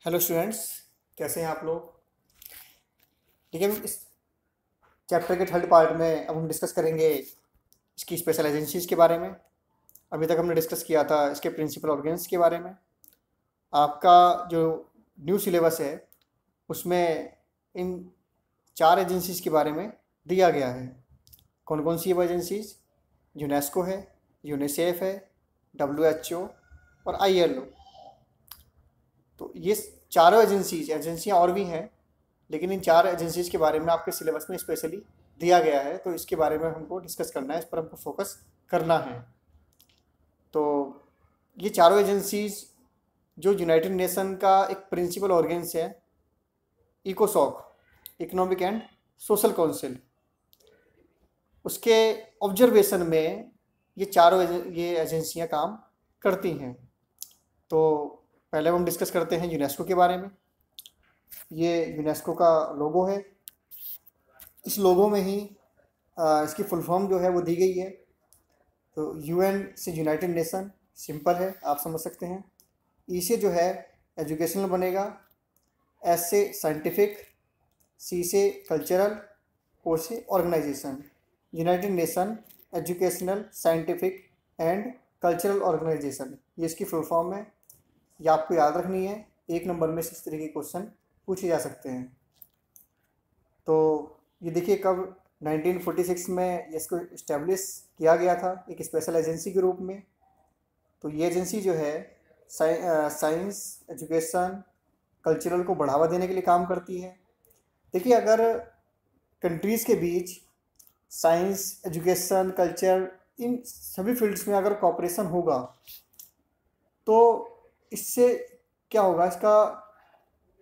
Hello students, कैसे हैं आप लोग। ठीक है, इस चैप्टर के थर्ड पार्ट में अब हम डिस्कस करेंगे इसकी स्पेशल एजेंसीज़ के बारे में। अभी तक हमने डिस्कस किया था इसके प्रिंसिपल ऑर्गन्स के बारे में। आपका जो न्यू सिलेबस है उसमें इन चार एजेंसीज़ के बारे में दिया गया है। कौन कौन सी है वो एजेंसीज़? यूनेस्को है, यूनिसेफ है, WHO और ILO। तो ये चारों एजेंसियाँ और भी हैं, लेकिन इन चार एजेंसीज़ के बारे में आपके सिलेबस में स्पेशली दिया गया है, तो इसके बारे में हमको डिस्कस करना है, इस पर हमको फोकस करना है। तो ये चारों एजेंसीज़ जो यूनाइटेड नेशन का एक प्रिंसिपल ऑर्गन्स है, इकोसॉक, इकोनॉमिक एंड सोशल काउंसिल, उसके ऑब्जर्वेशन में ये चारों ये एजेंसियाँ काम करती हैं। तो पहले हम डिस्कस करते हैं यूनेस्को के बारे में। ये यूनेस्को का लोगो है। इस लोगो में ही इसकी फुल फॉर्म जो है वो दी गई है। तो UN से यूनाइटेड नेशन, सिंपल है, आप समझ सकते हैं। E से जो है एजुकेशनल बनेगा, S से साइंटिफिक, C से कल्चरल, O से organization. United nation educational, scientific and cultural organization, ये इसकी फुल फॉर्म है। ये आपको याद रखनी है, एक नंबर में से इस तरह के क्वेश्चन पूछे जा सकते हैं। तो ये देखिए, कब 1946 में इसको इस्टेब्लिश किया गया था एक स्पेशल एजेंसी के रूप में। तो ये एजेंसी जो है साइंस, एजुकेशन, कल्चरल को बढ़ावा देने के लिए काम करती है। देखिए, अगर कंट्रीज़ के बीच साइंस, एजुकेशन, कल्चर, इन सभी फील्ड्स में अगर कॉपरेशन होगा तो इससे क्या होगा,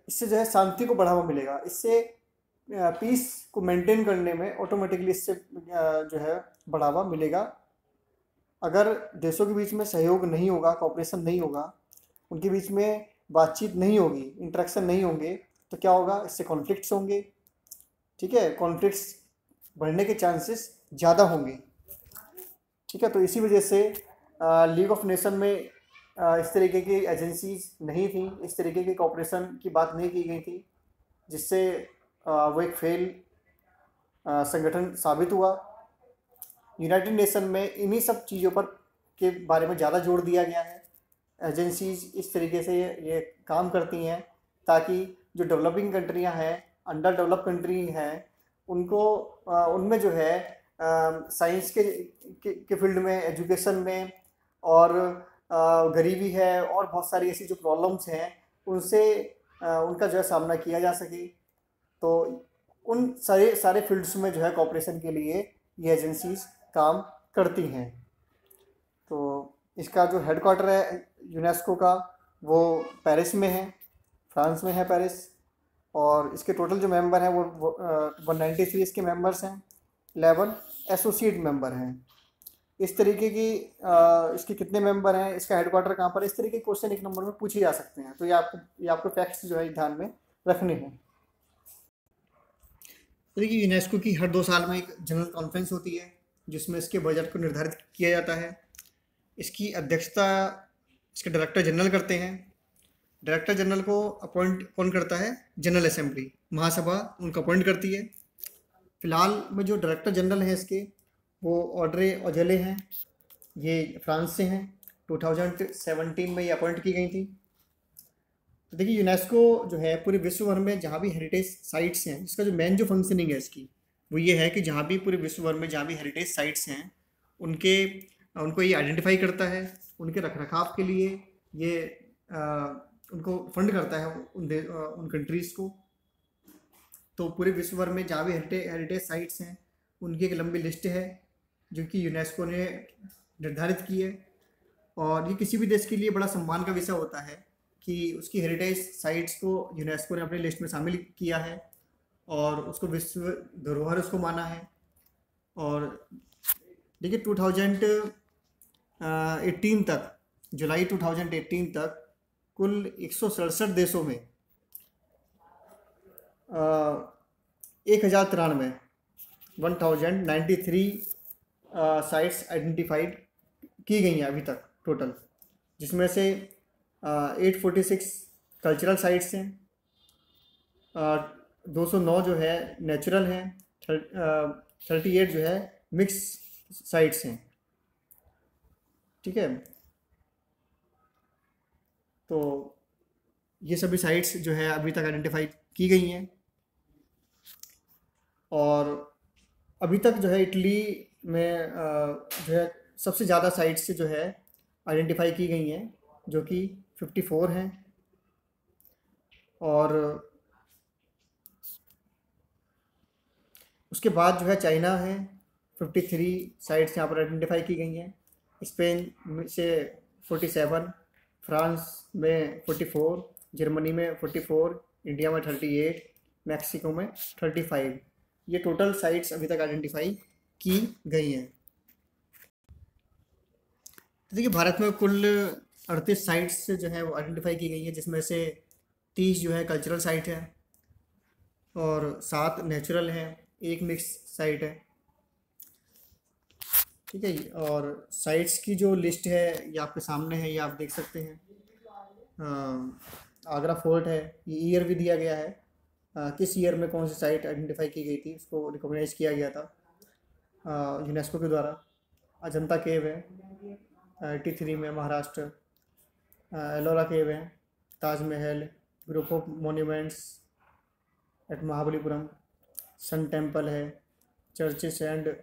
इससे जो है शांति को बढ़ावा मिलेगा। इससे पीस को मेंटेन करने में ऑटोमेटिकली इससे जो है बढ़ावा मिलेगा। अगर देशों के बीच में सहयोग नहीं होगा, कॉपरेशन नहीं होगा, उनके बीच में बातचीत नहीं होगी, इंटरेक्शन नहीं होंगे, तो क्या होगा, इससे कॉन्फ्लिक्ट्स होंगे। ठीक है, कॉन्फ्लिक्ट्स बढ़ने के चांसेस ज़्यादा होंगे। ठीक है, तो इसी वजह से लीग ऑफ नेशन में इस तरीके की एजेंसीज नहीं थी, इस तरीके के कॉपरेशन की बात नहीं की गई थी, जिससे वो एक फेल संगठन साबित हुआ। यूनाइटेड नेशन में इन्हीं सब चीज़ों पर के बारे में ज़्यादा जोर दिया गया है। एजेंसीज इस तरीके से ये काम करती हैं ताकि जो डेवलपिंग कंट्रियां हैं, अंडर डेवलप कंट्री हैं, उनको उनमें जो है साइंस के फील्ड में, एजुकेशन में, और गरीबी है और बहुत सारी ऐसी जो प्रॉब्लम्स हैं उनसे उनका जो है सामना किया जा सके। तो उन सारे फील्ड्स में जो है कॉपरेशन के लिए ये एजेंसीज काम करती हैं। तो इसका जो हेडक्वार्टर है यूनेस्को का वो पेरिस में है, फ्रांस में है पेरिस। और इसके टोटल जो मेंबर हैं वो 193 इसके मेंबर्स हैं, 11 एसोसिएट मेंबर हैं। इस तरीके की इसके कितने मेंबर हैं, इसका हेडक्वार्टर कहाँ पर, इस तरीके के क्वेश्चन एक नंबर में पूछे जा सकते हैं। तो ये आपको फैक्ट्स जो है ध्यान में रखने हैं। तो देखिए, यूनेस्को की हर 2 साल में एक जनरल कॉन्फ्रेंस होती है जिसमें इसके बजट को निर्धारित किया जाता है। इसकी अध्यक्षता इसके डायरेक्टर जनरल करते हैं। डायरेक्टर जनरल को अपॉइंट कौन करता है? जनरल असेंबली, महासभा उनको अपॉइंट करती है। फिलहाल में जो डायरेक्टर जनरल हैं इसके, वो ऑड्रे ऑजले हैं, ये फ्रांस से हैं। 2017 में ये अपॉइंट की गई थी। तो देखिए, यूनेस्को जो है पूरे विश्व भर में जहाँ भी हेरिटेज साइट्स हैं, इसका जो मेन जो फंक्शनिंग है इसकी वो ये है कि जहाँ भी पूरे विश्व भर में जहाँ भी हेरिटेज साइट्स हैं उनको ये आइडेंटिफाई करता है, उनके रखरखाव के लिए ये उनको फंड करता है, उन कंट्रीज़ को। तो पूरे विश्व भर में जहाँ भी हेरिटेज साइट्स हैं उनकी एक लंबी लिस्ट है जो कि यूनेस्को ने निर्धारित की है। और ये किसी भी देश के लिए बड़ा सम्मान का विषय होता है कि उसकी हेरिटेज साइट्स को यूनेस्को ने अपनी लिस्ट में शामिल किया है और उसको विश्व धरोहर उसको माना है। और देखिए, 2018 तक, जुलाई 2018 तक कुल 167 देशों में 1093 साइट्स आइडेंटिफाइड की गई हैं अभी तक टोटल, जिसमें से 846 कल्चरल साइट्स हैं, 209 जो है नेचुरल हैं, 38 जो है मिक्स साइट्स हैं। ठीक है, तो ये सभी साइट्स जो है अभी तक आइडेंटिफाई की गई हैं। और अभी तक जो है इटली में जो है सबसे ज़्यादा साइट्स जो है आइडेंटिफाई की गई हैं, जो कि 54 हैं। और उसके बाद जो है चाइना है, 53 साइट्स यहाँ पर आइडेंटिफाई की गई हैं। स्पेन से 47, फ्रांस में 44, जर्मनी में 44, इंडिया में 38, मैक्सिको में 35। ये टोटल साइट्स अभी तक आइडेंटिफाई की गई हैं। तो देखिए, भारत में कुल 38 साइट्स जो है वो आइडेंटिफाई की गई है, जिसमें से 30 जो है कल्चरल साइट है और 7 नेचुरल हैं, 1 मिक्स साइट है। ठीक है, और साइट्स की जो लिस्ट है ये आपके सामने है, ये आप देख सकते हैं। आगरा फोर्ट है, ये ईयर भी दिया गया है, किस ईयर में कौन सी साइट आइडेंटिफाई की गई थी, उसको रिकॉग्नाइज किया गया था यूनेस्को के द्वारा। अजंता केव है 83 में महाराष्ट्र, एलोरा केव है, Taj Mahal, group of monuments at Mahabalipuram, sun temple है, churches and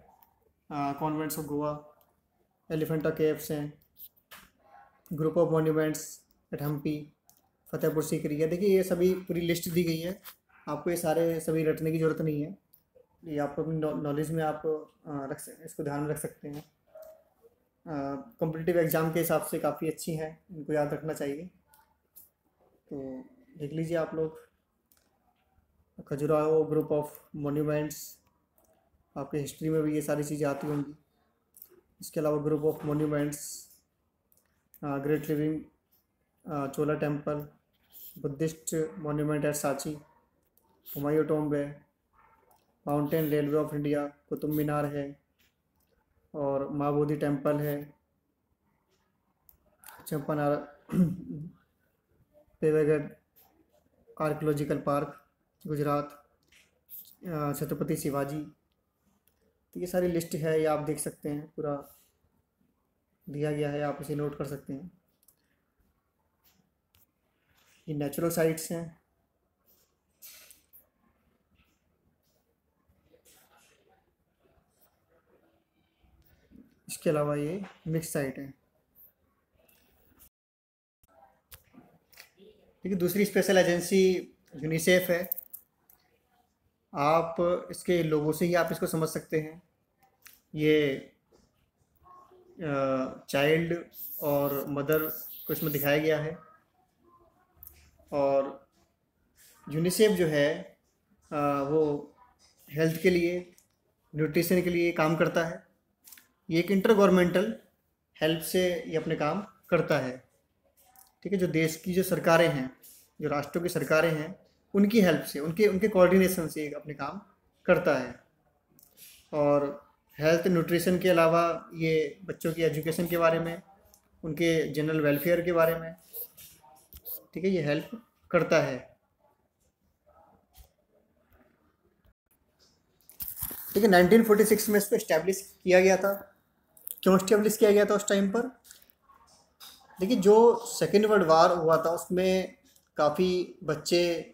convents of Goa, Elephanta caves हैं, group of monuments at Hampi, Fatehpur Sikri है। देखिए, ये सभी पूरी लिस्ट दी गई है, आपको ये सारे सभी रटने की ज़रूरत नहीं है, ये आपको अपनी नॉलेज में आप इसको ध्यान में रख सकते हैं। कॉम्पिटिटिव एग्ज़ाम के हिसाब से काफ़ी अच्छी हैं, इनको याद रखना चाहिए। तो देख लीजिए आप लोग, खजुराहो ग्रुप ऑफ मॉन्यूमेंट्स, आपके हिस्ट्री में भी ये सारी चीज़ें आती होंगी। इसके अलावा group of monuments, great living Chola temple, Buddhist monument at Sanchi, Humayun tomb है, mountain railway of India, Qutub Minar है, और माँ बोधि टेम्पल है, चंपानार देवगढ़ आर्कियोलॉजिकल पार्क गुजरात, छत्रपति शिवाजी। तो ये सारी लिस्ट है, ये आप देख सकते हैं, पूरा दिया गया है, आप इसे नोट कर सकते हैं। ये नेचुरल साइट्स हैं। इसके अलावा ये मिक्स साइट है। देखिए, दूसरी स्पेशल एजेंसी यूनिसेफ है। आप इसके लोगों से ही आप इसको समझ सकते हैं। ये चाइल्ड और मदर को इसमें दिखाया गया है। और यूनिसेफ जो है वो हेल्थ के लिए, न्यूट्रिशन के लिए काम करता है। ये एक इंटर गवर्नमेंटल हेल्प से ये अपने काम करता है। ठीक है, जो देश की जो सरकारें हैं, जो राष्ट्रों की सरकारें हैं, उनकी हेल्प से, उनके कोऑर्डिनेशन से अपने काम करता है। और हेल्थ न्यूट्रिशन के अलावा ये बच्चों की एजुकेशन के बारे में, उनके जनरल वेलफेयर के बारे में, ठीक है, ये हेल्प करता है। ठीक है, 1946 में इसको इस्टेब्लिश किया गया था। क्यों इस्टेब्लिश किया गया था उस टाइम पर? देखिए, जो सेकेंड वर्ल्ड वार हुआ था उसमें काफ़ी बच्चे,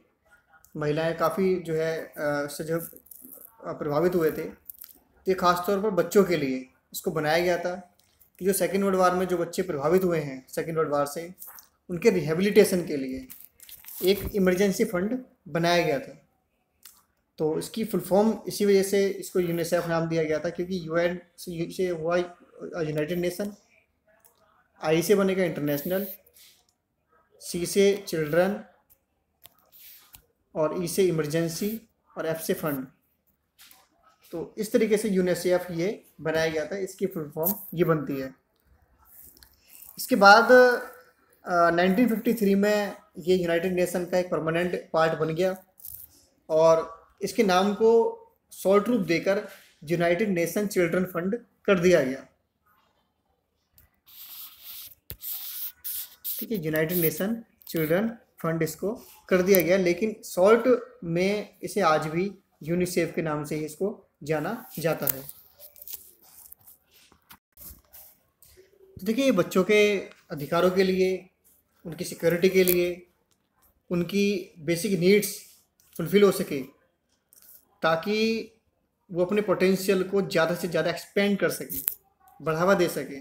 महिलाएं काफ़ी जो है उससे जो प्रभावित हुए थे। तो ये ख़ास तौर पर बच्चों के लिए इसको बनाया गया था कि जो सेकेंड वर्ल्ड वार में जो बच्चे प्रभावित हुए हैं सेकेंड वर्ल्ड वार से, उनके रिहेबिलिटेशन के लिए एक इमरजेंसी फंड बनाया गया था। तो इसकी फुल फॉर्म इसी वजह से इसको यूनिसेफ नाम दिया गया था, क्योंकि यूएन से हुआ यूनाइटेड नेशन, आई से बनेगा इंटरनेशनल, सी से चिल्ड्रन, और ई से इमरजेंसी, और एफ से फंड। तो इस तरीके से यूनिसेफ ये बनाया गया था, इसकी फुल फॉर्म ये बनती है। इसके बाद 1953 में ये यूनाइटेड नेशन का एक परमानेंट पार्ट बन गया, और इसके नाम को शॉर्ट रूप देकर यूनाइटेड नेशन चिल्ड्रन फंड कर दिया गया। ठीक है, यूनाइटेड नेशन चिल्ड्रन फंड इसको कर दिया गया, लेकिन शॉर्ट में इसे आज भी यूनिसेफ के नाम से ही इसको जाना जाता है। तो देखिए, ये बच्चों के अधिकारों के लिए, उनकी सिक्योरिटी के लिए, उनकी बेसिक नीड्स फुलफ़िल हो सके, ताकि वो अपने पोटेंशियल को ज़्यादा से ज़्यादा एक्सपेंड कर सके, बढ़ावा दे सके,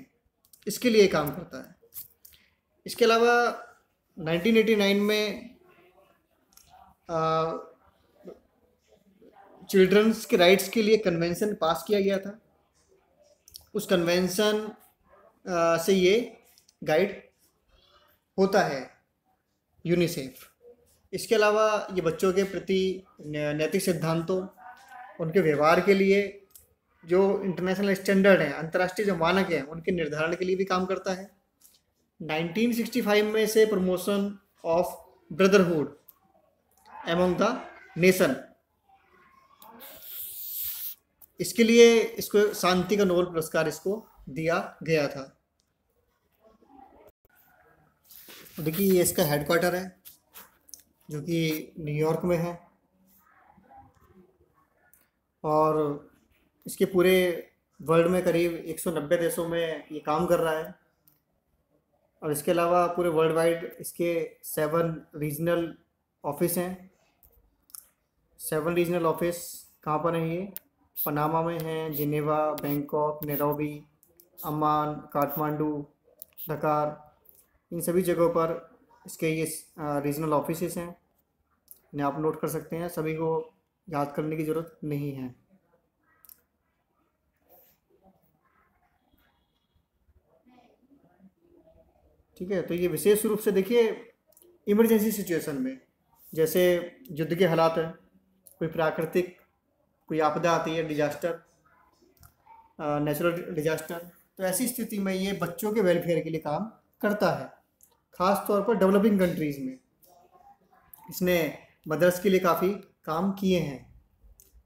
इसके लिए काम करता है। इसके अलावा 1989 में चिल्ड्रंस के राइट्स के लिए कन्वेंशन पास किया गया था। उस कन्वेंशन से ये गाइड होता है यूनिसेफ। इसके अलावा ये बच्चों के प्रति नैतिक सिद्धांतों, उनके व्यवहार के लिए जो इंटरनेशनल स्टैंडर्ड हैं, अंतर्राष्ट्रीय जो मानक हैं, उनके निर्धारण के लिए भी काम करता है। 1965 में से promotion of brotherhood among the nation, इसके लिए इसको शांति का नोबेल पुरस्कार इसको दिया गया था। देखिए, ये इसका हेडक्वार्टर है जो कि न्यूयॉर्क में है, और इसके पूरे वर्ल्ड में करीब 190 देशों में ये काम कर रहा है। और इसके अलावा पूरे वर्ल्ड वाइड इसके 7 रीजनल ऑफिस हैं। 7 रीजनल ऑफिस कहाँ पर हैं? ये पनामा में हैं, Geneva, Bangkok, Nairobi, Amman, Kathmandu, Dhaka, इन सभी जगहों पर इसके ये रीजनल ऑफिसेस हैं। इन्हें आप नोट कर सकते हैं, सभी को याद करने की ज़रूरत नहीं है। ठीक है, तो ये विशेष रूप से देखिए इमरजेंसी सिचुएशन में, जैसे युद्ध के हालात हैं, कोई प्राकृतिक कोई आपदा आती है, डिजास्टर, नेचुरल डिजास्टर, तो ऐसी स्थिति में ये बच्चों के वेलफेयर के लिए काम करता है। ख़ास तौर पर डेवलपिंग कंट्रीज़ में इसने मदर्स के लिए काफ़ी काम किए हैं।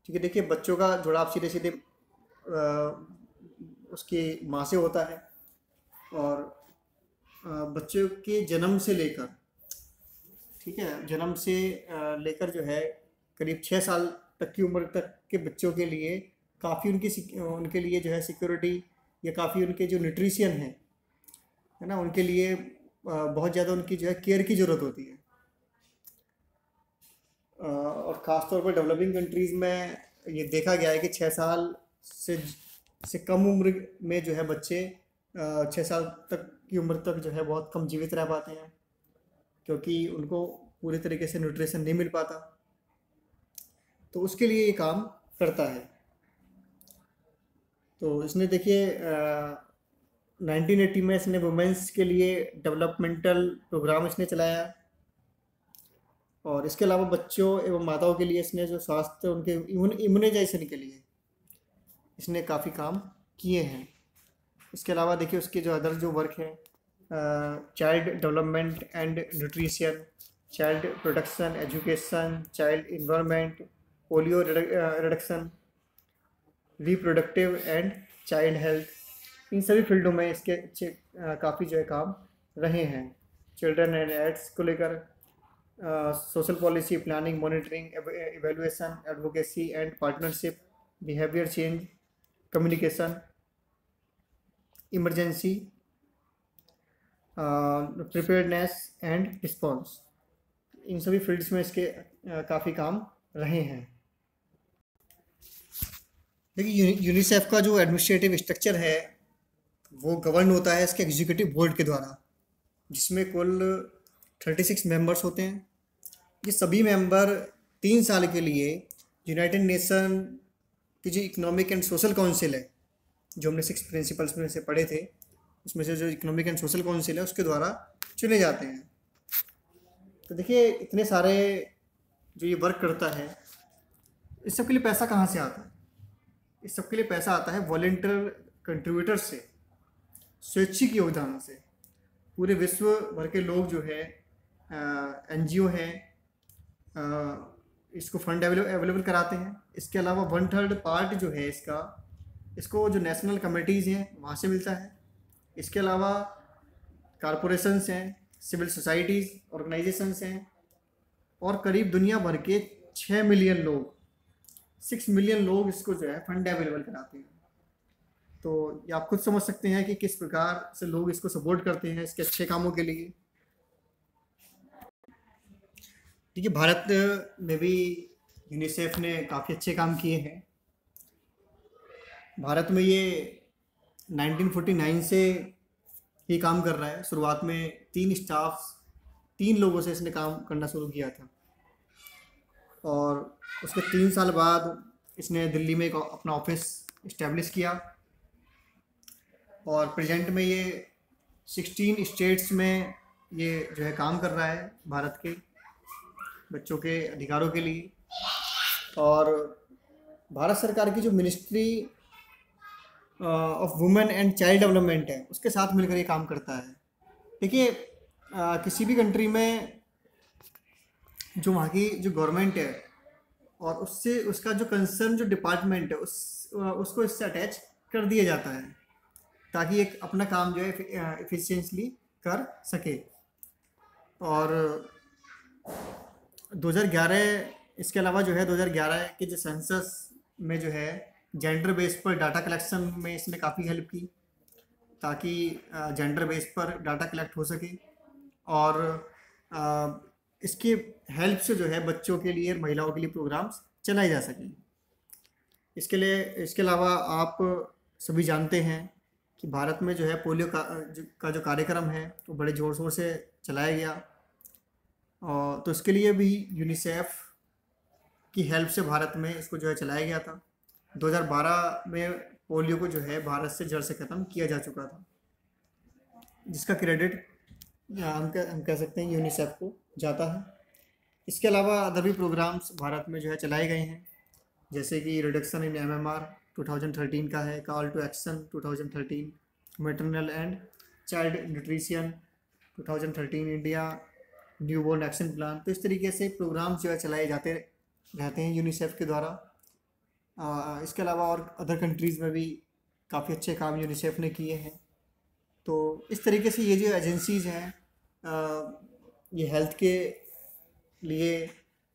ठीक है, देखिए बच्चों का जुड़ाव सीधे सीधे उसकी माँ से होता है, और बच्चों के जन्म से लेकर, ठीक है, जन्म से लेकर जो है करीब 6 साल तक की उम्र तक के बच्चों के लिए काफ़ी उनके लिए जो है सिक्योरिटी, या काफ़ी उनके जो न्यूट्रिशन है ना, उनके लिए बहुत ज़्यादा उनकी जो है केयर की ज़रूरत होती है। और ख़ास तौर पर डेवलपिंग कंट्रीज़ में ये देखा गया है कि 6 साल से कम उम्र में जो है बच्चे 6 साल तक की उम्र तक जो है बहुत कम जीवित रह पाते हैं, क्योंकि उनको पूरी तरीके से न्यूट्रिशन नहीं मिल पाता। तो उसके लिए ये काम करता है। तो इसने देखिए 1980 में इसने वुमेंस के लिए डेवलपमेंटल प्रोग्राम इसने चलाया, और इसके अलावा बच्चों एवं माताओं के लिए इसने जो स्वास्थ्य, उनके इम्यूनाइजेशन के लिए इसने काफ़ी काम किए हैं। इसके अलावा देखिए उसके जो अदर जो वर्क है, child development and nutrition, child protection, education, child environment, polio reduction, reproductive and child health, इन सभी फील्डों में इसके काफ़ी जो है काम रहे हैं। चिल्ड्रन एंड एड्स को लेकर social policy, planning, monitoring, evaluation, advocacy and partnership, behaviour change, communication, emergency, preparedness and response, इन सभी फील्ड्स में इसके काफ़ी काम रहे हैं। देखिए, यूनिसेफ का जो एडमिनिस्ट्रेटिव स्ट्रक्चर है वो गवर्न होता है इसके एग्जीक्यूटिव बोर्ड के द्वारा, जिसमें कुल 36 मेंबर्स होते हैं। ये सभी मेंबर 3 साल के लिए यूनाइटेड नेशन की जो इकोनॉमिक एंड सोशल काउंसिल है, जो हमने 6 प्रिंसिपल्स में से पढ़े थे, उसमें से जो इकोनॉमिक एंड सोशल काउंसिल है उसके द्वारा चुने जाते हैं। तो देखिए, इतने सारे जो ये वर्क करता है, इस सब के लिए पैसा कहाँ से आता है? इस सब के लिए पैसा आता है वॉलंटियर कंट्रीब्यूटर से, स्वैच्छिक योगदान से। पूरे विश्व भर के लोग जो है NGO हैं, इसको फंड अवेलेबल कराते हैं। इसके अलावा 1/3 पार्ट जो है इसको जो नेशनल कमेटीज़ हैं वहाँ से मिलता है। इसके अलावा कॉरपोरेशंस हैं, सिविल सोसाइटीज़ ऑर्गेनाइजेशंस हैं, और करीब दुनिया भर के 6 मिलियन लोग 6 मिलियन लोग इसको जो है फंड अवेलेबल कराते हैं। तो ये आप खुद समझ सकते हैं कि किस प्रकार से लोग इसको सपोर्ट करते हैं इसके अच्छे कामों के लिए। देखिए, भारत में भी यूनिसेफ ने काफ़ी अच्छे काम किए हैं। भारत में ये 1949 से ये काम कर रहा है। शुरुआत में 3 लोगों से इसने काम करना शुरू किया था, और उसके 3 साल बाद इसने दिल्ली में एक अपना ऑफिस इस्टेब्लिश किया, और प्रेजेंट में ये 16 स्टेट्स में ये जो है काम कर रहा है भारत के बच्चों के अधिकारों के लिए। और भारत सरकार की जो ministry of women and child development है, उसके साथ मिलकर ये काम करता है। देखिए, किसी भी कंट्री में जो वहाँ की जो गवर्नमेंट है और उससे उसका जो कंसर्न जो डिपार्टमेंट है उसको इससे अटैच कर दिया जाता है, ताकि एक अपना काम जो है एफिशिएंटली कर सके। और 2011 इसके अलावा जो है 2011 के जो सेंसस में जो है जेंडर बेस पर डाटा कलेक्शन में इसने काफ़ी हेल्प की, ताकि जेंडर बेस पर डाटा कलेक्ट हो सके, और इसके हेल्प से जो है बच्चों के लिए, महिलाओं के लिए प्रोग्राम्स चलाए जा सकें। इसके अलावा आप सभी जानते हैं कि भारत में जो है पोलियो का जो कार्यक्रम है वो बड़े ज़ोर शोर से चलाया गया, और तो इसके लिए भी यूनिसेफ की हेल्प से भारत में इसको जो है चलाया गया था। 2012 में पोलियो को जो है भारत से जड़ से ख़त्म किया जा चुका था, जिसका क्रेडिट हम कह सकते हैं यूनिसेफ को जाता है। इसके अलावा अदर भी प्रोग्राम्स भारत में जो है चलाए गए हैं, जैसे कि रिडक्शन इन MMR 2013 का है, call to action 2013, maternal and child nutrition 2013 India, newborn action plan. तो इस तरीके से प्रोग्राम्स जो है चलाए जाते रहते हैं यूनिसेफ के द्वारा। इसके अलावा और अदर कंट्रीज़ में भी काफ़ी अच्छे काम यूनिसेफ ने किए हैं। तो इस तरीके से ये जो एजेंसीज़ हैं ये हेल्थ के लिए,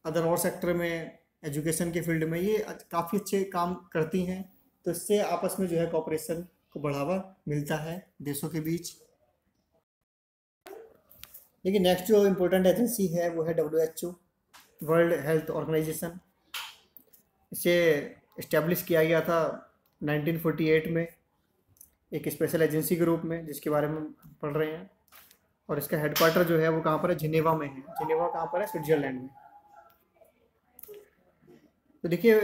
अदर और सेक्टर में, एजुकेशन के फील्ड में ये काफ़ी अच्छे काम करती हैं। तो इससे आपस में जो है कोऑपरेशन को बढ़ावा मिलता है देशों के बीच। लेकिन नेक्स्ट जो इम्पोर्टेंट एजेंसी है वो है WHO, वर्ल्ड हेल्थ ऑर्गेनाइजेशन। इसे इस्टेब्लिश किया गया था 1948 में एक स्पेशल एजेंसी के रूप में, जिसके बारे में हम पढ़ रहे हैं। और इसका हेडक्वार्टर जो है वो कहाँ पर है? जिनेवा में है। जिनेवा कहाँ पर है? स्विट्ज़रलैंड में। तो देखिए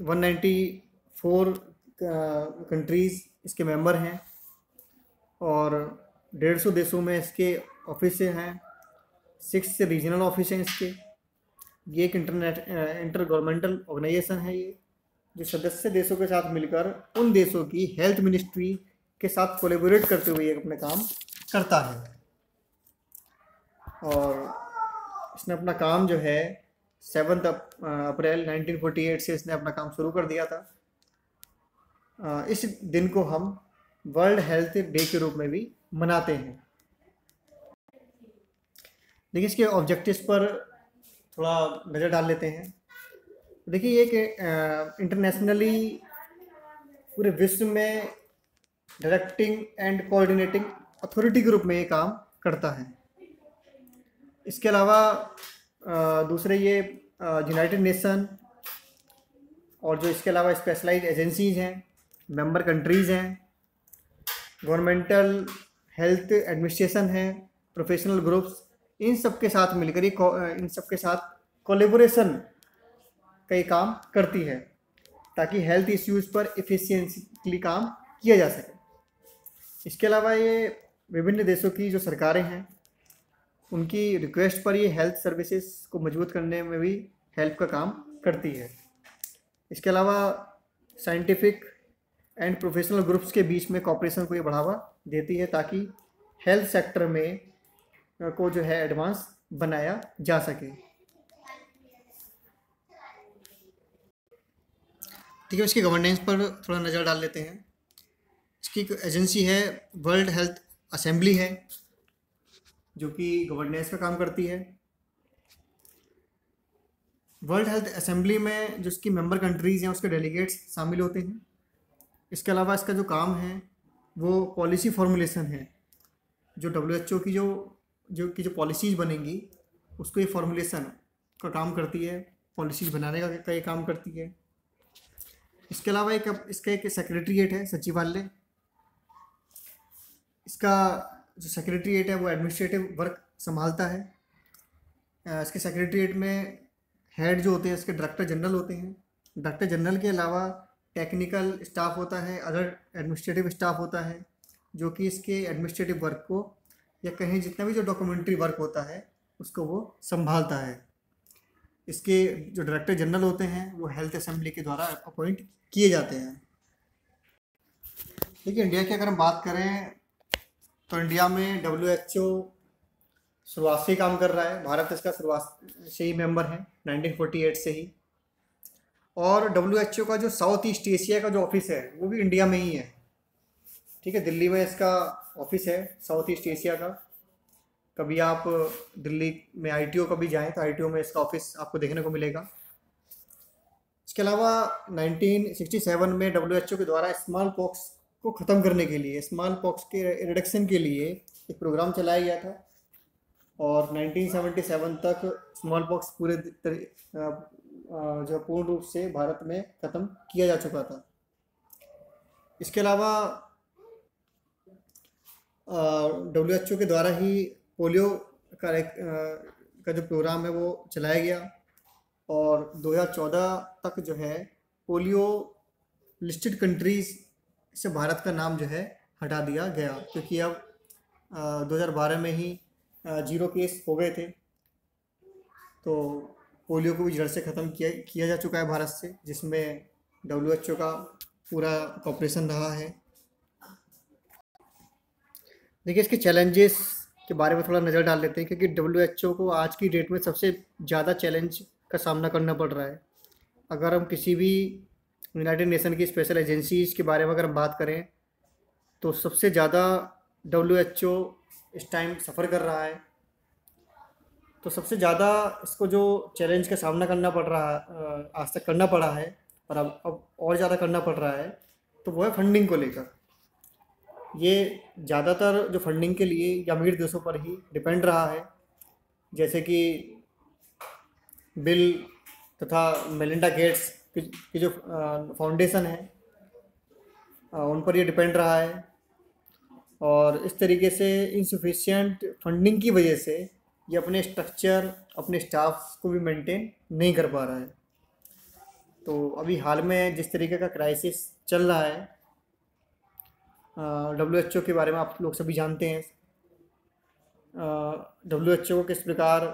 194 कंट्रीज़ इसके मेंबर हैं, और 150 देशों में इसके ऑफिस हैं। 6 रीजनल ऑफिस हैं इसके। ये एक इंटर गवर्नमेंटल ऑर्गेनाइजेशन है ये, जो सदस्य देशों के साथ मिलकर उन देशों की हेल्थ मिनिस्ट्री के साथ कोलैबोरेट करते हुए अपने काम करता है। और इसने अपना काम जो है 7 अप्रैल 1948 से इसने अपना काम शुरू कर दिया था। इस दिन को हम वर्ल्ड हेल्थ डे के रूप में भी मनाते हैं। देखिए, इसके ऑब्जेक्टिव्स पर थोड़ा नज़र डाल लेते हैं। देखिए, ये एक इंटरनेशनली पूरे विश्व में डायरेक्टिंग एंड कोऑर्डिनेटिंग अथॉरिटी के रूप में ये काम करता है। इसके अलावा दूसरे ये यूनाइटेड नेशन और जो इसके अलावा स्पेशलाइज्ड एजेंसीज़ हैं, मेंबर कंट्रीज़ हैं, गवर्नमेंटल हेल्थ एडमिनिस्ट्रेशन है, प्रोफेशनल ग्रुप्स, इन सब के साथ मिलकर ये इन सब के साथ कोलैबोरेशन का ये काम करती है, ताकि हेल्थ इश्यूज़ पर एफिशिएंटली काम किया जा सके। इसके अलावा ये विभिन्न देशों की जो सरकारें हैं उनकी रिक्वेस्ट पर ये हेल्थ सर्विसेज को मजबूत करने में भी हेल्प का काम करती है। इसके अलावा साइंटिफिक एंड प्रोफेशनल ग्रुप्स के बीच में कॉपरेशन को ये बढ़ावा देती है, ताकि हेल्थ सेक्टर में को जो है एडवांस बनाया जा सके। ठीक है, इसकी गवर्नेंस पर थोड़ा नज़र डाल लेते हैं। इसकी एजेंसी है वर्ल्ड हेल्थ असेंबली है, जो कि गवर्नेंस का काम करती है। वर्ल्ड हेल्थ असेंबली में जो इसकी मेंबर कंट्रीज़ हैं उसके डेलीगेट्स शामिल होते हैं। इसके अलावा इसका जो काम है वो पॉलिसी फॉर्मुलेशन है। जो WHO की जो पॉलिसीज़ बनेंगी उसको ये फॉर्मुलेशन का काम करती है, पॉलिसीज़ बनाने का ये काम करती है। इसके अलावा इसका एक सेक्रेटरीट है, सचिवालय। इसका जो सेक्रेटरीट है वो एडमिनिस्ट्रेटिव वर्क संभालता है। इसके सेक्रेटरीट में हेड जो होते हैं इसके डायरेक्टर जनरल होते हैं। डायरेक्टर जनरल के अलावा टेक्निकल स्टाफ होता है, अदर एडमिनिस्ट्रेटिव स्टाफ होता है, जो कि इसके एडमिनिस्ट्रेटिव वर्क को या कहीं जितना भी जो डॉक्यूमेंट्री वर्क होता है उसको वो संभालता है। इसके जो डायरेक्टर जनरल होते हैं वो हेल्थ असेंबली के द्वारा अपॉइंट किए जाते हैं। देखिए, इंडिया की अगर हम बात करें तो इंडिया में WHO शुरुआत से ही काम कर रहा है। भारत इसका शुरुआत से ही मेंबर है, 1948 से ही। और WHO का जो साउथ ईस्ट एशिया का जो ऑफिस है वो भी इंडिया में ही है। ठीक है, दिल्ली में इसका ऑफिस है साउथ ईस्ट एशिया का। कभी आप दिल्ली में ITO कभी जाएं तो ITO में इसका ऑफिस आपको देखने को मिलेगा। इसके अलावा 1967 में WHO के द्वारा स्मॉल पॉक्स को ख़त्म करने के लिए, स्मॉल पॉक्स के रिडक्शन के लिए एक प्रोग्राम चलाया गया था और 1977 तक स्मॉल पॉक्स जो पूर्ण रूप से भारत में ख़त्म किया जा चुका था। इसके अलावा WHO के द्वारा ही पोलियो का जो प्रोग्राम है वो चलाया गया और 2014 तक जो है पोलियो लिस्टेड कंट्रीज़ से भारत का नाम जो है हटा दिया गया, क्योंकि अब 2012 में ही 0 केस हो गए थे। तो पोलियो को भी जड़ से ख़त्म किया जा चुका है भारत से, जिसमें WHO का पूरा कॉपरेशन रहा है। देखिए, इसके चैलेंजेस के बारे में थोड़ा नज़र डाल लेते हैं, क्योंकि WHO को आज की डेट में सबसे ज़्यादा चैलेंज का सामना करना पड़ रहा है। अगर हम किसी भी यूनाइटेड नेशन की स्पेशल एजेंसीज़ के बारे में अगर हम बात करें तो सबसे ज़्यादा WHO इस टाइम सफ़र कर रहा है। तो सबसे ज़्यादा इसको जो चैलेंज का सामना करना पड़ रहा है, आज तक करना पड़ा है और अब और ज़्यादा करना पड़ रहा है, तो वो है फंडिंग को लेकर। ये ज़्यादातर जो फंडिंग के लिए या अमीर देशों पर ही डिपेंड रहा है, जैसे कि बिल तथा मेलिंडा गेट्स की जो फाउंडेशन है उन पर ये डिपेंड रहा है। और इस तरीके से इनसफिशिएंट फंडिंग की वजह से ये अपने स्ट्रक्चर, अपने स्टाफ को भी मेंटेन नहीं कर पा रहा है। तो अभी हाल में जिस तरीके का क्राइसिस चल रहा है, WHO के बारे में आप लोग सभी जानते हैं। WHO को किस प्रकार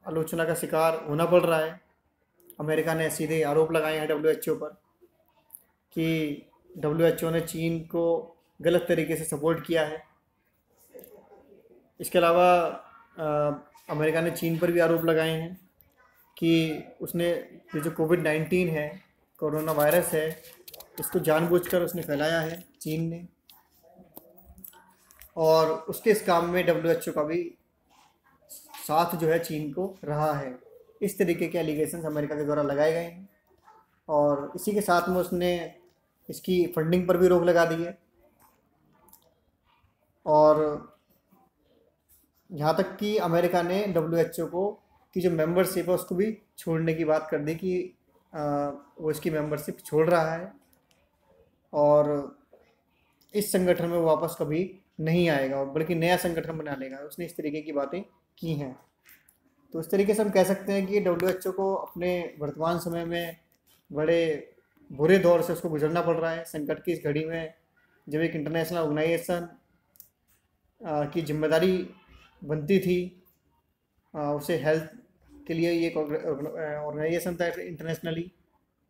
आलोचना का शिकार होना पड़ रहा है। अमेरिका ने सीधे आरोप लगाए हैं WHO पर कि WHO ने चीन को गलत तरीके से सपोर्ट किया है। इसके अलावा अमेरिका ने चीन पर भी आरोप लगाए हैं कि उसने ये जो COVID-19 है, कोरोना वायरस है, इसको जानबूझकर उसने फैलाया है चीन ने। और उसके इस काम में WHO का भी साथ जो है चीन को रहा है। इस तरीके के एलिगेशंस अमेरिका के द्वारा लगाए गए हैं और इसी के साथ में उसने इसकी फंडिंग पर भी रोक लगा दी है। और यहाँ तक कि अमेरिका ने WHO को की जो मेंबरशिप है उसको भी छोड़ने की बात कर दी कि वो इसकी मेंबरशिप छोड़ रहा है और इस संगठन में वो वापस कभी नहीं आएगा, बल्कि नया संगठन बना लेगा। उसने इस तरीके की बातें की हैं। तो इस तरीके से हम कह सकते हैं कि WHO को अपने वर्तमान समय में बड़े बुरे दौर से उसको गुजरना पड़ रहा है। संकट की इस घड़ी में जब एक इंटरनेशनल ऑर्गेनाइजेशन की जिम्मेदारी बनती थी, उसे हेल्थ के लिए ये एक ऑर्गेनाइजेशन था इंटरनेशनली,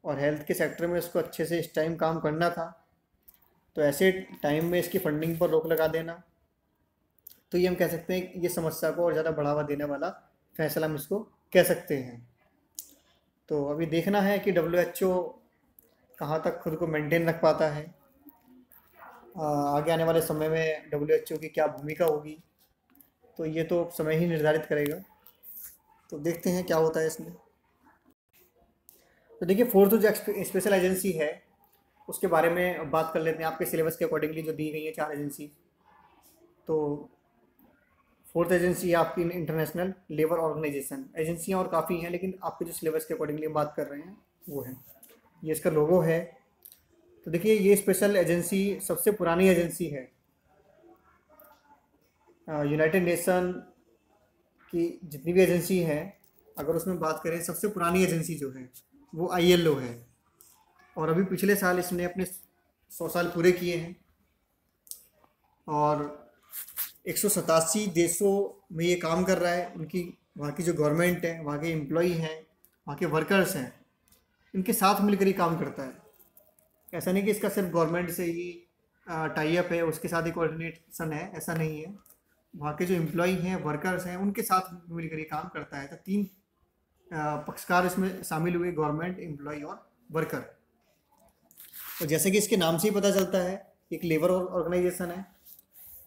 और हेल्थ के सेक्टर में उसको अच्छे से इस टाइम काम करना था। तो ऐसे टाइम में इसकी फंडिंग पर रोक लगा देना, तो ये हम कह सकते हैं कि ये समस्या को और ज़्यादा बढ़ावा देने वाला फैसला हम इसको कह सकते हैं। तो अभी देखना है कि WHO कहाँ तक खुद को मेंटेन रख पाता है। आगे आने वाले समय में WHO की क्या भूमिका होगी, तो ये तो समय ही निर्धारित करेगा। तो देखते हैं क्या होता है इसमें। तो देखिए, फोर्थ जो स्पेशल एजेंसी है उसके बारे में अब बात कर लेते हैं, आपके सिलेबस के अकॉर्डिंगली जो दी गई है 4 एजेंसी। तो फोर्थ एजेंसी है आपकी इंटरनेशनल लेबर ऑर्गेनाइजेशन। एजेंसियाँ और काफ़ी हैं, लेकिन आपके जो सिलेबस के अकॉर्डिंगली बात कर रहे हैं वो है। ये इसका लोगो है। तो देखिए, ये स्पेशल एजेंसी सबसे पुरानी एजेंसी है। यूनाइटेड नेशन की जितनी भी एजेंसी हैं, अगर उसमें बात करें, सबसे पुरानी एजेंसी जो है वो ILO है। और अभी पिछले साल इसने अपने 100 साल पूरे किए हैं और 187 देशों में ये काम कर रहा है। उनकी वहाँ की जो गवर्नमेंट है, वहाँ के एम्प्लॉई हैं, वहाँ के वर्कर्स हैं, इनके साथ मिलकर ही काम करता है। ऐसा नहीं कि इसका सिर्फ गवर्नमेंट से ही टाई अप है, उसके साथ ही कोऑर्डिनेशन है, ऐसा नहीं है। वहाँ के जो एम्प्लॉई हैं, वर्कर्स हैं, उनके साथ मिलकर ये काम करता है। तो 3 पक्षकार इसमें शामिल हुए, गवर्नमेंट, एम्प्लॉय और वर्कर। तो जैसे कि इसके नाम से ही पता चलता है, एक लेबर ऑर्गेनाइजेशन है।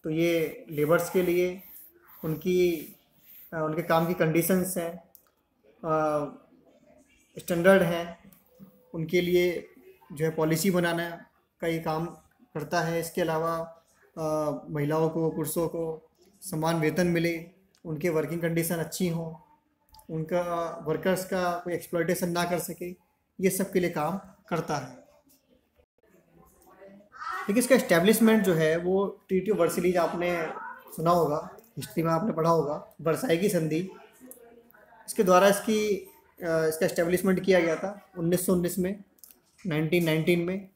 तो ये लेबर्स के लिए उनके काम की कंडीशंस हैं, स्टैंडर्ड हैं, उनके लिए जो है पॉलिसी बनाना का ये काम करता है। इसके अलावा महिलाओं को, पुरुषों को समान वेतन मिले, उनके वर्किंग कंडीशन अच्छी हों, उनका वर्कर्स का कोई एक्सप्लॉयटेशन ना कर सके, ये सब के लिए काम करता है। देखिए, इसका इस्टेब्लिशमेंट जो है वो ट्रीटी ऑफ वर्सैलिस, आपने सुना होगा, हिस्ट्री में आपने पढ़ा होगा, वर्साई की संधि, इसके द्वारा इसका इस्टेब्लिशमेंट किया गया था 1919 में, 1919 में।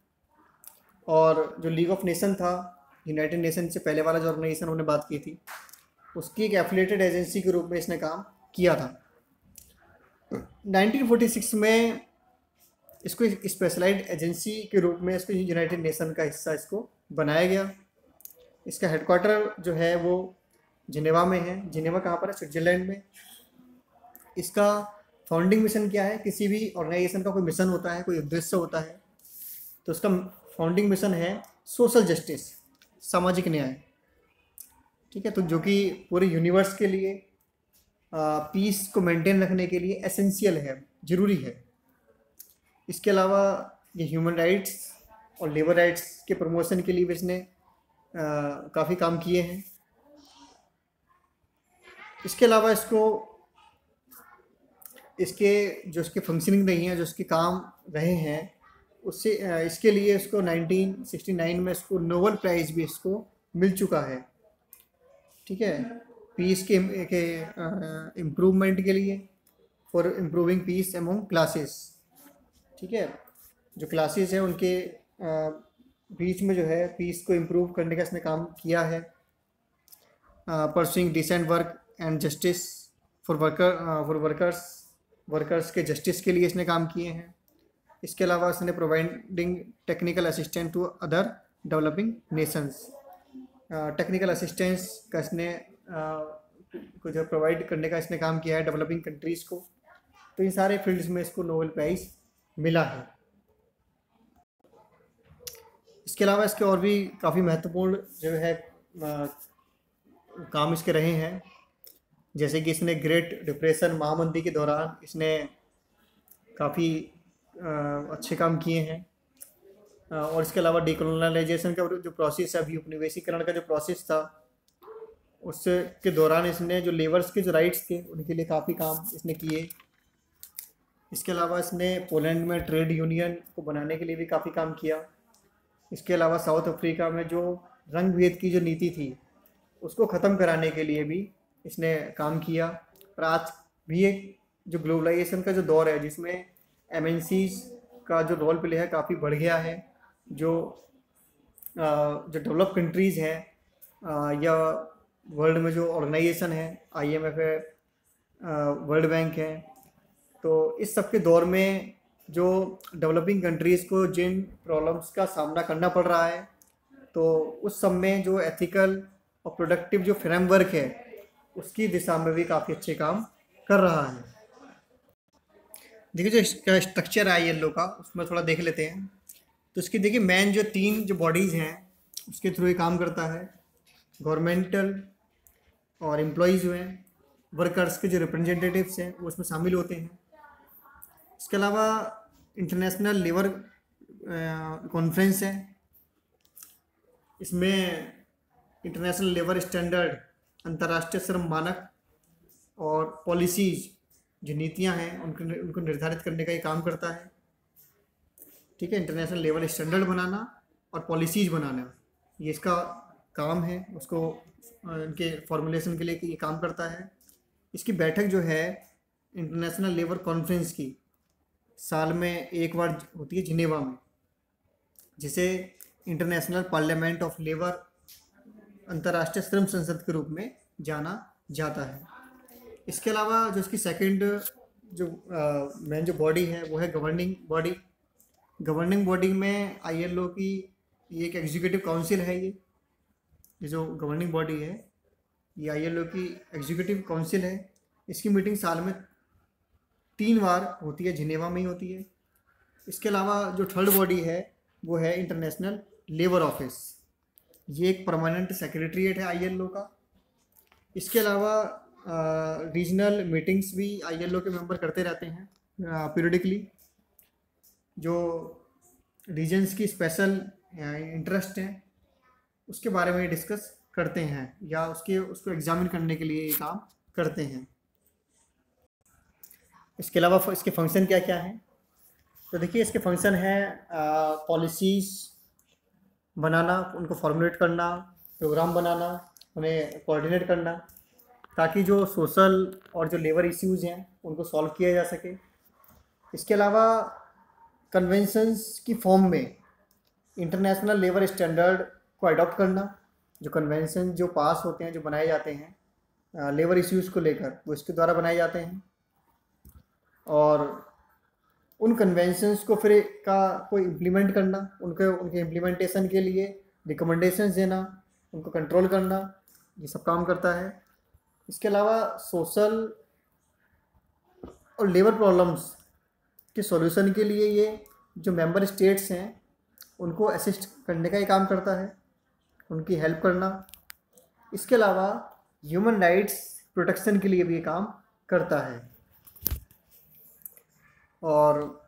और जो लीग ऑफ नेशन था, यूनाइटेड नेशन से पहले वाला जो ऑर्गेनाइजेशन उन्होंने बात की थी, उसकी एक एफिलिएटेड एजेंसी के रूप में इसने काम किया था। 1946 में इसको स्पेशलाइज्ड एजेंसी के रूप में इसको यूनाइटेड नेशन का हिस्सा इसको बनाया गया। इसका हेडक्वार्टर जो है वो जिनेवा में है। जिनेवा कहाँ पर है? स्विट्जरलैंड में। इसका फाउंडिंग मिशन क्या है? किसी भी ऑर्गेनाइजेशन का कोई मिशन होता है, कोई उद्देश्य होता है, तो उसका फाउंडिंग मिशन है सोशल जस्टिस, सामाजिक न्याय। ठीक है, तो जो कि पूरे यूनिवर्स के लिए पीस को मेंटेन रखने के लिए एसेंशियल है, ज़रूरी है। इसके अलावा ये ह्यूमन राइट्स और लेबर राइट्स के प्रमोशन के लिए भी इसने काफ़ी काम किए हैं। इसके अलावा इसके फंक्शनिंग रही हैं, जो इसके काम रहे हैं, उससे इसके लिए इसको 1969 में इसको नोबेल प्राइज़ भी इसको मिल चुका है। ठीक है, पीस के इम्प्रूवमेंट के लिए, for improving peace among classes. ठीक है, जो क्लासेस हैं उनके बीच में जो है पीस को इम्प्रूव करने का इसने काम किया है। Pursuing decent work and justice for workers के जस्टिस के लिए इसने काम किए हैं। इसके अलावा इसने providing technical assistance to other developing nations, technical assistance का इसने को जो प्रोवाइड करने का इसने काम किया है डेवलपिंग कंट्रीज़ को। तो इन सारे फील्ड्स में इसको नोबेल प्राइज़ मिला है। इसके अलावा इसके और भी काफ़ी महत्वपूर्ण जो है काम इसके रहे हैं, जैसे कि इसने ग्रेट डिप्रेशन, महामंदी के दौरान इसने काफ़ी अच्छे काम किए हैं। और इसके अलावा डिकोलोनाइजेशन का जो प्रोसेस है, अभी उपनिवेशीकरण का जो प्रोसेस था, उसके दौरान इसने जो लेबर्स के जो राइट्स थे उनके लिए काफ़ी काम इसने किए। इसके अलावा इसने पोलैंड में ट्रेड यूनियन को बनाने के लिए भी काफ़ी काम किया। इसके अलावा साउथ अफ्रीका में जो रंग भेद की जो नीति थी उसको ख़त्म कराने के लिए भी इसने काम किया। और आज भी एक जो ग्लोबलाइजेशन का जो दौर है, जिसमें MNCs का जो रोल प्ले है काफ़ी बढ़ गया है। जो डेवलप कंट्रीज़ हैं या वर्ल्ड में जो ऑर्गेनाइजेशन है, IMF है, वर्ल्ड बैंक है, तो इस सब के दौर में जो डेवलपिंग कंट्रीज़ को जिन प्रॉब्लम्स का सामना करना पड़ रहा है, तो उस सब में जो एथिकल और प्रोडक्टिव जो फ्रेमवर्क है उसकी दिशा में भी काफ़ी अच्छे काम कर रहा है। देखिए, जो इसका स्ट्रक्चर है ILO का, उसमें थोड़ा देख लेते हैं। तो इसकी देखिए मेन जो 3 जो बॉडीज़ हैं उसके थ्रू ये काम करता है। गवर्नमेंटल और एम्प्लॉयज़ जो हैं, वर्कर्स के जो रिप्रेजेंटेटिव्स हैं वो उसमें शामिल होते हैं। इसके अलावा इंटरनेशनल लेबर कॉन्फ्रेंस है, इसमें इंटरनेशनल लेबर स्टैंडर्ड, अंतर्राष्ट्रीय श्रम मानक और पॉलिसीज़ जो नीतियां हैं उनको निर्धारित करने का ये काम करता है। ठीक है, इंटरनेशनल लेबर स्टैंडर्ड बनाना और पॉलिसीज़ बनाना, ये इसका काम है। उसको इनके फॉर्मुलेशन के लिए ये काम करता है। इसकी बैठक जो है इंटरनेशनल लेबर कॉन्फ्रेंस की साल में एक बार होती है जिनेवा में, जिसे इंटरनेशनल पार्लियामेंट ऑफ लेबर, अंतर्राष्ट्रीय श्रम संसद के रूप में जाना जाता है। इसके अलावा जो इसकी सेकंड जो मेन जो बॉडी है वो है गवर्निंग बॉडी। गवर्निंग बॉडी में ILO की ये एक एग्जीक्यूटिव काउंसिल है। ये जो गवर्निंग बॉडी है ये ILO की एग्जीक्यूटिव काउंसिल है। इसकी मीटिंग साल में 3 बार होती है, जिनेवा में ही होती है। इसके अलावा जो थर्ड बॉडी है वो है इंटरनेशनल लेबर ऑफिस। ये एक परमानेंट सेक्रेटरीट है ILO का। इसके अलावा रीजनल मीटिंग्स भी ILO के मेंबर करते रहते हैं पीरियडिकली। जो रीजन्स की स्पेशल इंटरेस्ट हैं उसके बारे में डिस्कस करते हैं या उसको एग्जामिन करने के लिए ये काम करते हैं। इसके अलावा इसके फंक्शन क्या क्या हैं, तो देखिए इसके फंक्शन है पॉलिसीज़ बनाना, उनको फॉर्मुलेट करना, प्रोग्राम बनाना, उन्हें कोऑर्डिनेट करना, ताकि जो सोशल और जो लेबर इश्यूज़ हैं उनको सॉल्व किया जा सके। इसके अलावा कन्वेंशंस की फॉर्म में इंटरनेशनल लेबर स्टैंडर्ड को अडॉप्ट करना। जो कन्वेंशन जो पास होते हैं, जो बनाए जाते हैं लेबर इश्यूज़ को लेकर, वो इसके द्वारा बनाए जाते हैं। और उन कन्वेंशंस को फिर कोई इम्प्लीमेंट करना, उनके इम्प्लीमेंटेशन के लिए रिकमेंडेशंस देना, उनको कंट्रोल करना, ये सब काम करता है। इसके अलावा सोशल और लेबर प्रॉब्लम्स के सॉल्यूशन के लिए ये जो मेंबर स्टेट्स हैं उनको असिस्ट करने का ये काम करता है, उनकी हेल्प करना। इसके अलावा ह्यूमन राइट्स प्रोटेक्शन के लिए भी ये काम करता है। और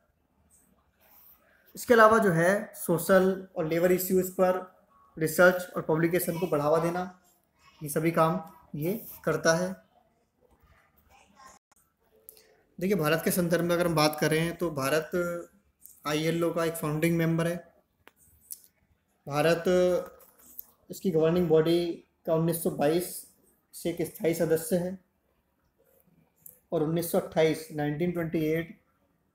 इसके अलावा जो है सोशल और लेबर इश्यूज़ पर रिसर्च और पब्लिकेशन को बढ़ावा देना, ये सभी काम ये करता है। देखिए भारत के संदर्भ में अगर हम बात करें तो भारत ILO का एक फाउंडिंग मेंबर है। भारत इसकी गवर्निंग बॉडी का 1922 से एक स्थायी सदस्य है और 1928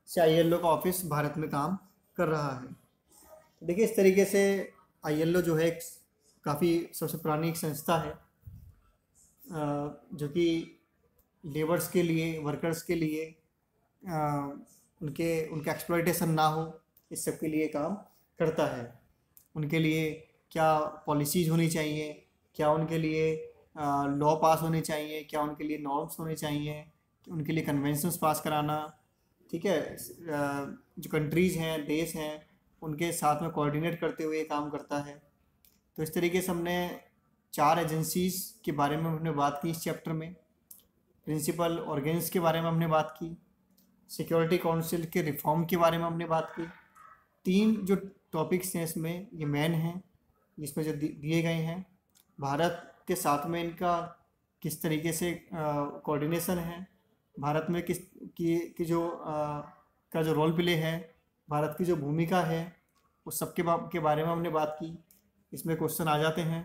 से ILO का ऑफिस भारत में काम कर रहा है। देखिए इस तरीके से ILO जो है एक काफ़ी सबसे पुरानी एक संस्था है जो कि लेबर्स के लिए, वर्कर्स के लिए उनके एक्सप्लॉयटेशन ना हो, इस सब के लिए काम करता है। उनके लिए क्या पॉलिसीज़ होनी चाहिए, क्या उनके लिए लॉ पास होने चाहिए, क्या उनके लिए नॉर्म्स होने चाहिए, उनके लिए कन्वेंशंस पास कराना। ठीक है, जो कंट्रीज़ हैं, देश हैं, उनके साथ में कोऑर्डिनेट करते हुए काम करता है। तो इस तरीके से हमने 4 एजेंसीज़ के बारे में हमने बात की इस चैप्टर में। प्रिंसिपल ऑर्गेन्स के बारे में हमने बात की, सिक्योरिटी काउंसिल के रिफॉर्म के बारे में हमने बात की। 3 जो टॉपिक्स हैं इसमें ये मेन हैं, इसमें जो दिए गए हैं। भारत के साथ में इनका किस तरीके से कोऑर्डिनेशन है, भारत में की जो का जो रोल प्ले है, भारत की जो भूमिका है, उस सब के बारे में हमने बात की। इसमें क्वेश्चन आ जाते हैं,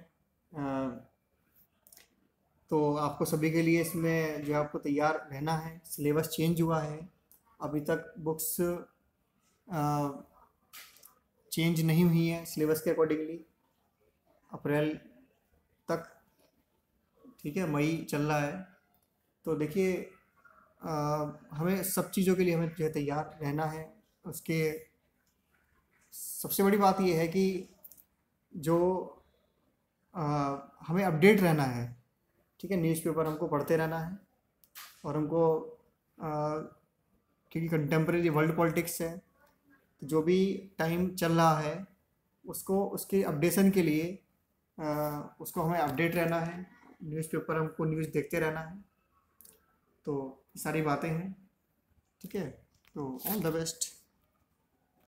तो आपको सभी के लिए इसमें जो आपको तैयार रहना है। सिलेबस चेंज हुआ है, अभी तक बुक्स चेंज नहीं हुई है सिलेबस के अकॉर्डिंगली, अप्रैल तक। ठीक है, मई चल रहा है। तो देखिए हमें सब चीज़ों के लिए हमें जो है तैयार रहना है। उसके सबसे बड़ी बात यह है कि जो हमें अपडेट रहना है। ठीक है, न्यूज़पेपर हमको पढ़ते रहना है और हमको क्योंकि कंटेम्प्रेरी वर्ल्ड पॉलिटिक्स है, तो जो भी टाइम चल रहा है उसके अपडेशन के लिए उसको हमें अपडेट रहना है, न्यूज़पेपर हमको न्यूज़ देखते रहना है। तो सारी बातें हैं, ठीक है। तो ऑल द बेस्ट।